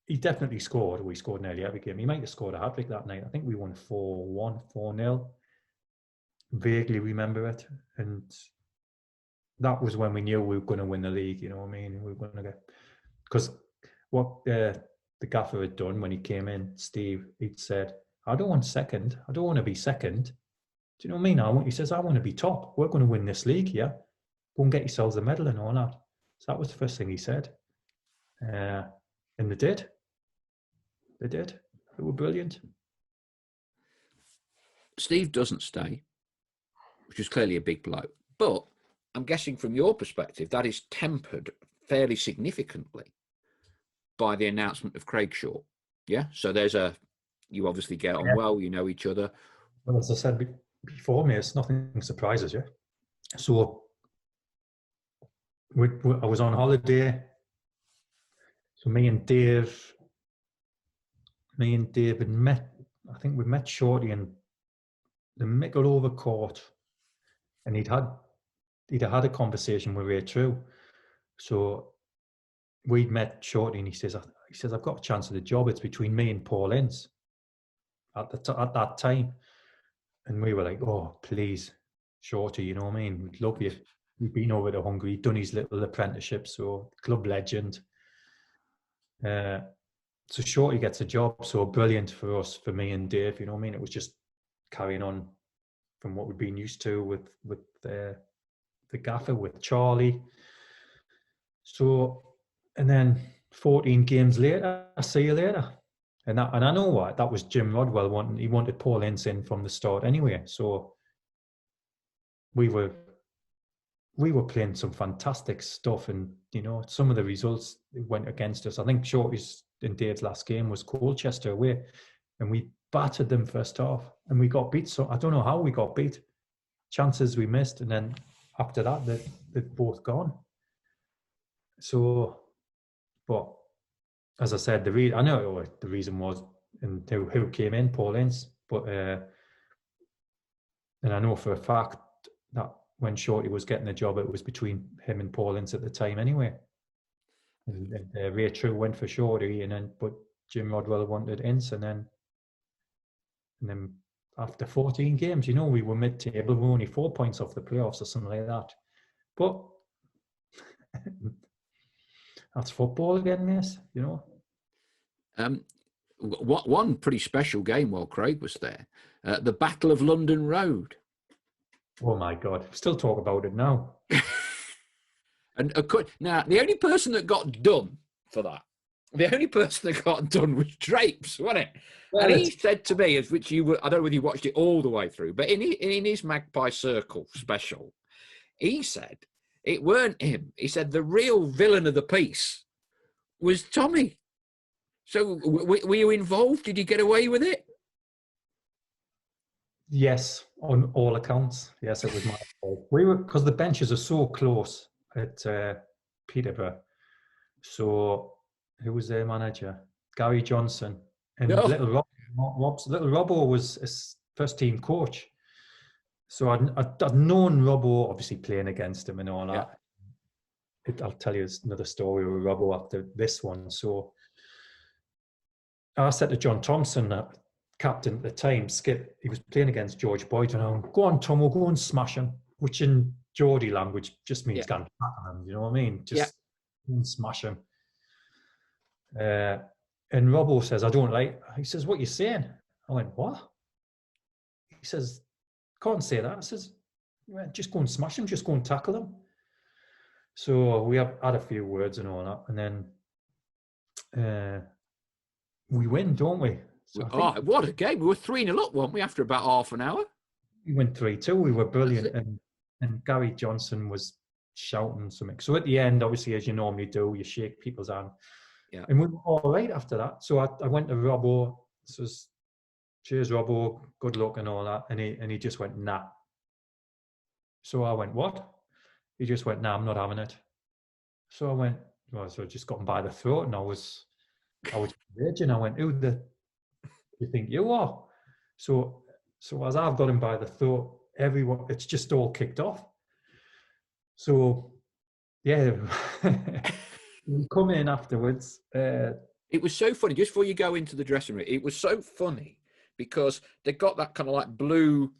he definitely scored. We scored nearly every game. He might have scored a hat-trick that night. I think we won 4-1, 4-0. Vaguely remember it. And that was when we knew we were going to win the league, you know what I mean? We were going to get... Because what the gaffer had done when he came in, Steve, he'd said, I don't want second. I don't want to be second. Do you know what I mean? He says, I want to be top. We're going to win this league, yeah? Go and get yourselves a medal and all that. So that was the first thing he said. And they did. They did. They were brilliant. Steve doesn't stay, which is clearly a big blow. But I'm guessing from your perspective, that is tempered fairly significantly by the announcement of Craig Shaw. Yeah? So you obviously get on well, you know each other. Well, as I said before, mate, nothing surprises you. So I was on holiday. So me and Dave had met. I think we met Shorty in the Mickle Court, and he'd had a conversation with Ray True. So we'd met Shorty, and he says, I've got a chance at the job. It's between me and Paul Ince at that time. And we were like, oh, please, Shorty, you know what I mean? We'd love you. We've been over to Hungary, done his little apprenticeship, so club legend. So Shorty gets a job, so brilliant for us, for me and Dave, you know what I mean? It was just carrying on from what we've been used to with the gaffer, with Charlie. So, and then 14 games later, I see you later. And I know what, that was Jim Rodwell he wanted Paul Ince in from the start anyway. So we were playing some fantastic stuff, and you know, some of the results went against us. I think Shorty's in Dave's last game was Colchester away, and we battered them first half, and we got beat. So I don't know how we got beat. Chances we missed, and then after that, they'd both gone. So, but as I said, I know what the reason was, and who came in, Paul Ince, but and I know for a fact that when Shorty was getting the job, it was between him and Paul Ince at the time anyway. And Ray True went for Shorty, but Jim Rodwell wanted Ince, and then after 14 games, you know, we were mid-table, we were only 4 points off the playoffs or something like that. But that's football again, mate, you know. One pretty special game while Craig was there, the Battle of London Road. Oh my God, still talk about it now. And now, the only person that got done for that, was Drapes, wasn't it? Well, and he said to me, which I don't know whether you watched it all the way through, but in his Magpie Circle special, he said it weren't him. He said the real villain of the piece was Tommy. So were you involved? Did you get away with it? Yes, on all accounts. Yes, it was my fault. Because the benches are so close at Peterborough. So who was their manager? Gary Johnson. And Little Robbo was his first team coach. So I'd known Robbo, obviously playing against him and all that. Yeah. I'll tell you another story with Robbo after this one. So I said to John Thompson, captain at the time, Skip, he was playing against George Boyd, and I went, go on, Tom, we'll go and smash him, which in Geordie language just means go and tackle him, you know what I mean? Just go and smash him. And Robbo says, I don't like, he says, what are you saying? I went, what? He says, can't say that. I says, just go and smash him, just go and tackle him. So we had a few words and all that, and then we win, don't we? So what a game. We were 3-0 up, weren't we, after about half an hour? We went 3-2. We were brilliant. And Gary Johnson was shouting something. So at the end, obviously, as you normally do, you shake people's hand. Yeah. And we were all right after that. So I went to Robbo. This was, cheers, Robbo, good luck and all that. And he just went, nah. So I went, what? He just went, nah, I'm not having it. So I went, well, so I just got him by the throat, and I was raging. I went, who the you think you are? So as I've got him by the throat, everyone, it's just all kicked off. So yeah, we come in afterwards. It was so funny. Just before you go into the dressing room, it was so funny because they got that kind of like blue,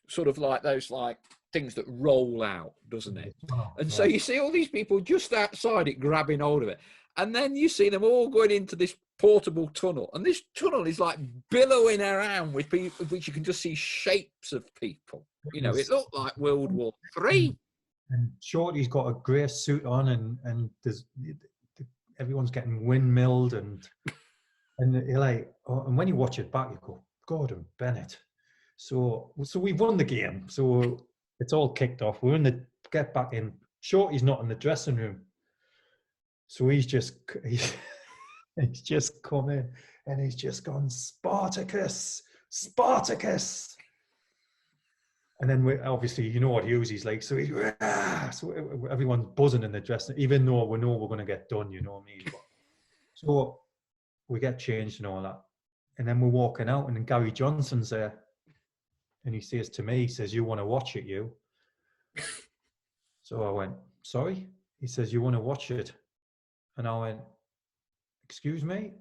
sort of like those like things that roll out, doesn't it? And so you see all these people just outside it grabbing hold of it. And then you see them all going into this portable tunnel. And this tunnel is like billowing around with people, which you can just see shapes of people. You know, it looked like World War III. And Shorty's got a grey suit on, and there's everyone's getting windmilled, and you're like, oh, and when you watch it back, you go, Gordon Bennett. So we've won the game. So it's all kicked off. We're in the get back in. Shorty's not in the dressing room, so he's just come in, and he's just gone, Spartacus, Spartacus. And then we obviously, you know what Hughes like, so so everyone's buzzing in the dressing, even though we know we're going to get done, you know what I mean? But, so we get changed and all that, and then we're walking out, and then Gary Johnson's there, and he says to me, he says, "You want to watch it, you?" So I went, "Sorry?" He says, "You want to watch it?" And I went, "Excuse me?"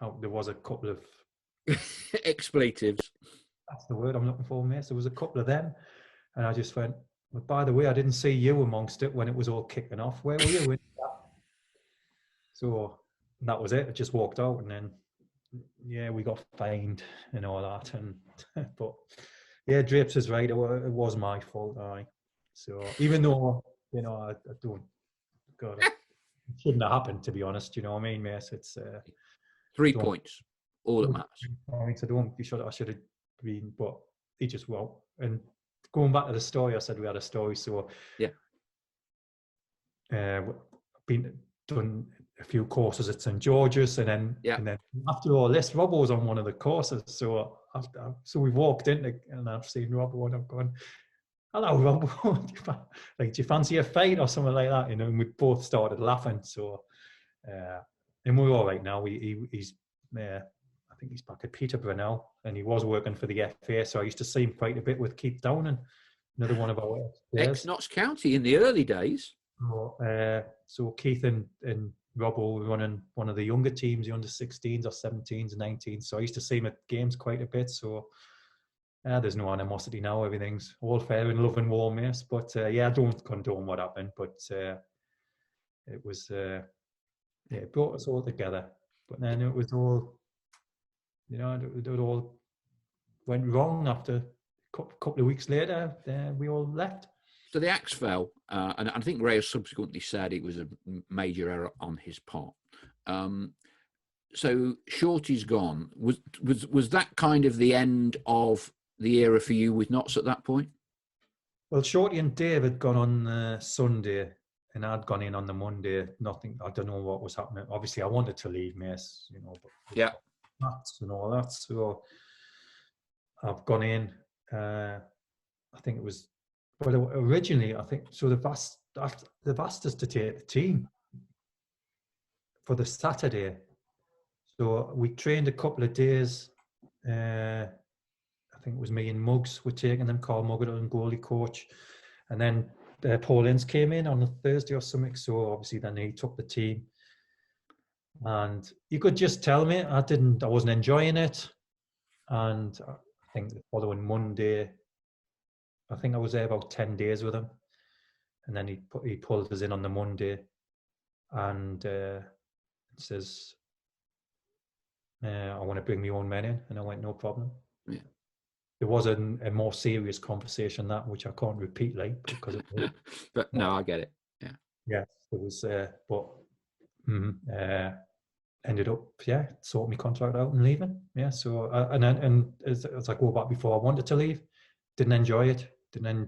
Oh, there was a couple of expletives. That's the word I'm looking for, mate. So there was a couple of them, and I just went, well, by the way, I didn't see you amongst it when it was all kicking off. Where were you? So that was it. I just walked out, and then yeah, we got fined and all that. And but yeah, Drapes is right. It was my fault. So even though you know I don't, God, it shouldn't have happened, to be honest. You know what I mean, mate? It's 3 points, all that matters. I don't be sure I should have been, but he just won't. And going back to the story, I said we had a story. So yeah, been done a few courses at St George's, and then after all this, Robbo was on one of the courses. So so we walked in, and I've seen Robbo, and I'm going, "Hello, Robbo, do you fancy a fight or something like that?" You know, and we both started laughing. So and we're all right now. He's I think he's back at Peterborough now, and he was working for the FA. So I used to see him quite a bit with Keith Downing, another one of our ex-Notts County in the early days. So Keith and Robbo were running one of the younger teams, the under 16s or 17s and 19s. So I used to see him at games quite a bit. So there's no animosity now. Everything's all fair and love and warm, yes. But I don't condone what happened. But it was it brought us all together. But then it was all, you know, it all went wrong after a couple of weeks later. We all left. So the axe fell, and I think Ray subsequently said it was a major error on his part. So Shorty's gone. Was that kind of the end of the era for you with Notts at that point? Well, Shorty and Dave had gone on Sunday, and I'd gone in on the Monday. Nothing. I don't know what was happening. Obviously, I wanted to leave, Mace, you know, but mats and all that. So I've gone in. I think it was. Well, originally, I think so. They've asked us to take the team for the Saturday. So we trained a couple of days. I think it was me and Muggs were taking them, Carl Muggett and goalie coach, and then Paul Ince came in on a Thursday or something. So obviously, then he took the team, and you could just tell me I wasn't enjoying it. And I think the following Monday, I think I was there about 10 days with him, and then he pulled us in on the Monday, and says, "I want to bring my own men in," and I went, "No problem." Yeah. There was a more serious conversation which I can't repeat, like, because it was, but no, I get it. Yeah. Yes, there was, but ended up, sorting my contract out and leaving. Yeah. So and as I go back before, I wanted to leave, didn't enjoy it. Didn't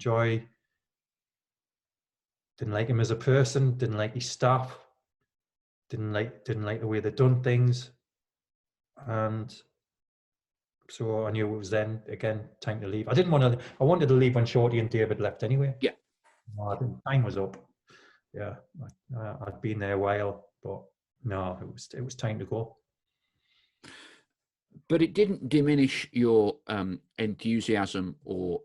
like him as a person, didn't like his staff. didn't like the way they'd done things, and so I knew it was then again time to leave. I wanted to leave when Shorty and David left anyway. Yeah. Time was up. Yeah, I'd been there a while, but no, it was time to go. But it didn't diminish your enthusiasm or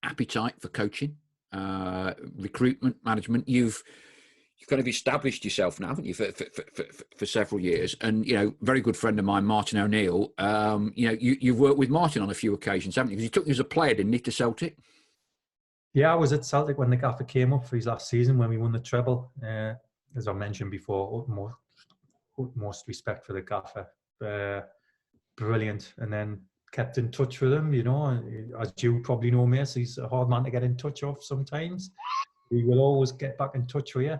appetite for coaching, recruitment, management. You've kind of established yourself now, haven't you, for several years? And, you know, very good friend of mine, Martin O'Neill, you know, you've worked with Martin on a few occasions, haven't you? Because he took you as a player, didn't he, to Celtic? Yeah, I was at Celtic when the gaffer came up for his last season when we won the treble. As I mentioned before, utmost respect for the gaffer. Brilliant. And then kept in touch with him, you know, as you probably know, Mace, he's a hard man to get in touch of sometimes. He will always get back in touch with you.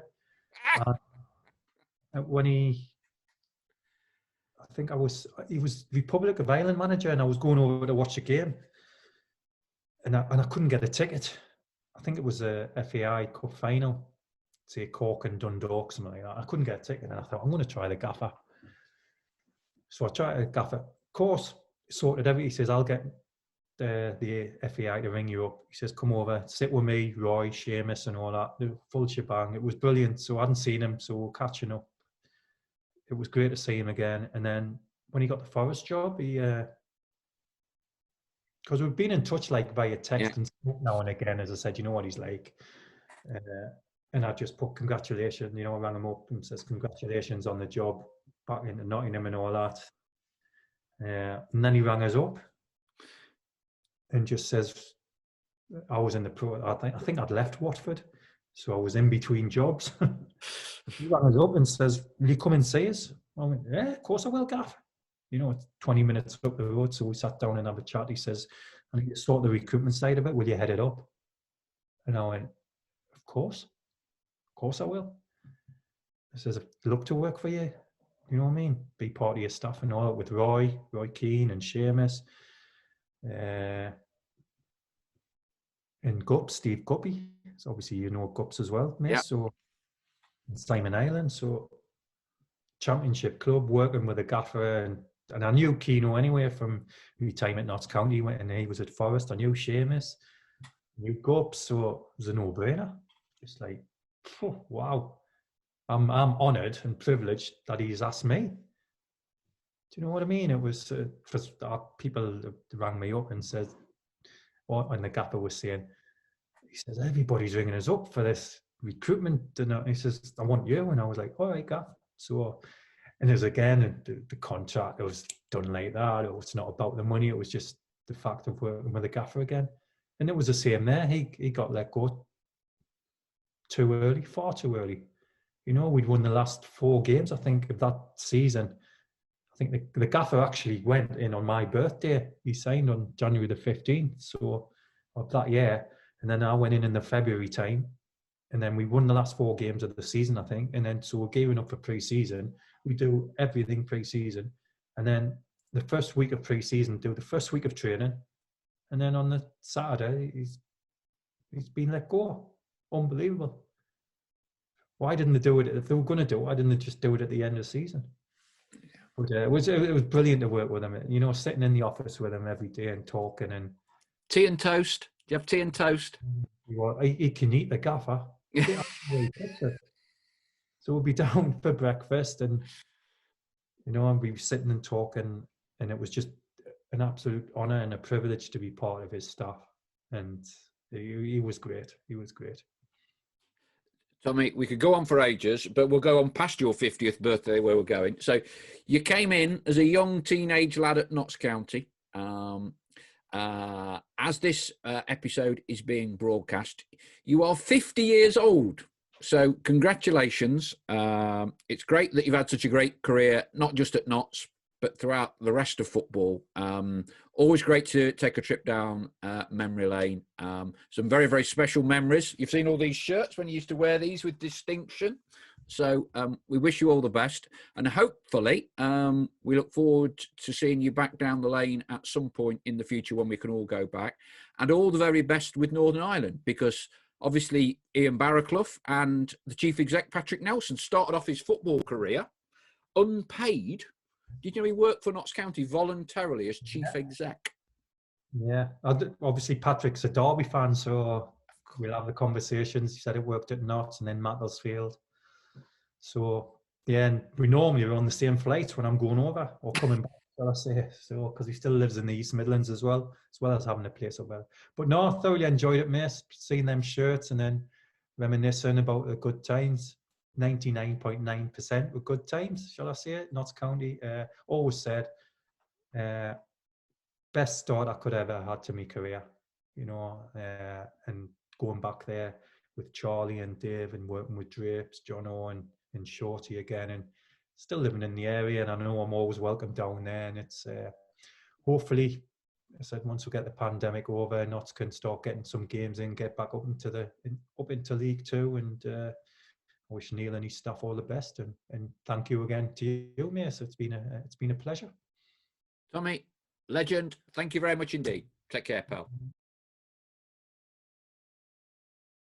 When he was Republic of Ireland manager, and I was going over to watch a game, and I couldn't get a ticket. I think it was a FAI Cup final, say Cork and Dundalk, something like that. I couldn't get a ticket, and I thought, I'm going to try the gaffer. So I tried the gaffer. Of course, sorted everything. He says, I'll get the FAI to ring you up. He says, come over, sit with me, Roy, Seamus and all that. The full shebang. It was brilliant. So I hadn't seen him, so we're catching up. It was great to see him again. And then when he got the Forest job, he... because we've been in touch like via text and stuff now and again, as I said, you know what he's like. And I just put congratulations, you know, I rang him up and says congratulations on the job back into Nottingham and all that. And then he rang us up and just says, I was in the pro, I think I'd left Watford, so I was in between jobs. He rang us up and says, will you come and see us? I went, yeah, of course I will, Gaff. You know, it's 20 minutes up the road, so we sat down and have a chat. He says, I need to sort the recruitment side of it. Will you head it up? And I went, of course I will. He says, I'd love to work for you. You know what I mean? Be part of your staff and all that with Roy Keane and Seamus, and Steve Guppy. So obviously you know Gups as well, mate. Yeah. So Simon Island. So Championship club, working with a gaffer, and I knew Keno anyway from his time at Notts County, and he was at Forest. I knew Seamus, knew Gups, so it was a no-brainer. Just like, wow, I'm honoured and privileged that he's asked me. Do you know what I mean? It was people rang me up and said, and the gaffer was saying, he says, everybody's ringing us up for this recruitment, and he says, I want you, and I was like, all right, Gaff. So, and there's again the contract. It was done like that. It was not about the money. It was just the fact of working with the gaffer again. And it was the same there. He got let go too early, far too early. You know, we'd won the last 4 games, I think, of that season. I think the gaffer actually went in on my birthday. He signed on January the 15th, so of that year. And then I went in the February time. And then we won the last 4 games of the season, I think. And then so we're gearing up for pre-season. We do everything pre-season. And then the first week of pre-season, do the first week of training. And then on the Saturday, he's been let go. Unbelievable. Why didn't they do it? If they were going to do it, why didn't they just do it at the end of the season? But it was brilliant to work with him. You know, sitting in the office with him every day and talking. And tea and toast. Do you have tea and toast? Well, he can eat the gaffer. So we'll be down for breakfast, and you know, and we were sitting and talking, and it was just an absolute honour and a privilege to be part of his staff. And he was great. He was great. Tommy, we could go on for ages, but we'll go on past your 50th birthday where we're going. So you came in as a young teenage lad at Notts County. As this episode is being broadcast, you are 50 years old. So congratulations. It's great that you've had such a great career, not just at Notts, but throughout the rest of football. Always great to take a trip down memory lane. Some very, very special memories. You've seen all these shirts when you used to wear these with distinction. So we wish you all the best. And hopefully we look forward to seeing you back down the lane at some point in the future when we can all go back. And all the very best with Northern Ireland, because obviously Ian Barraclough and the chief exec, Patrick Nelson, started off his football career unpaid. Did you know he worked for Notts County voluntarily as chief exec? Yeah, obviously Patrick's a Derby fan, so we'll have the conversations. He said it worked at Notts and then Macclesfield. So yeah, and we normally are on the same flights when I'm going over or coming back, shall I say. So because he still lives in the East Midlands as well as having a place up there. But no, I thoroughly enjoyed it, mate. Seeing them shirts and then reminiscing about the good times. 99.9% were good times, shall I say? Notts County always said best start I could ever had to my career, you know, and going back there with Charlie and Dave and working with Drapes, John Owen and Shorty again, and still living in the area. And I know I'm always welcome down there. And it's hopefully, I said, once we get the pandemic over, Notts can start getting some games in, get back up into League Two. And I wish Neil and his staff all the best. And thank you again to you, mate. So it's been a pleasure. Tommy, legend, thank you very much indeed. Take care, pal.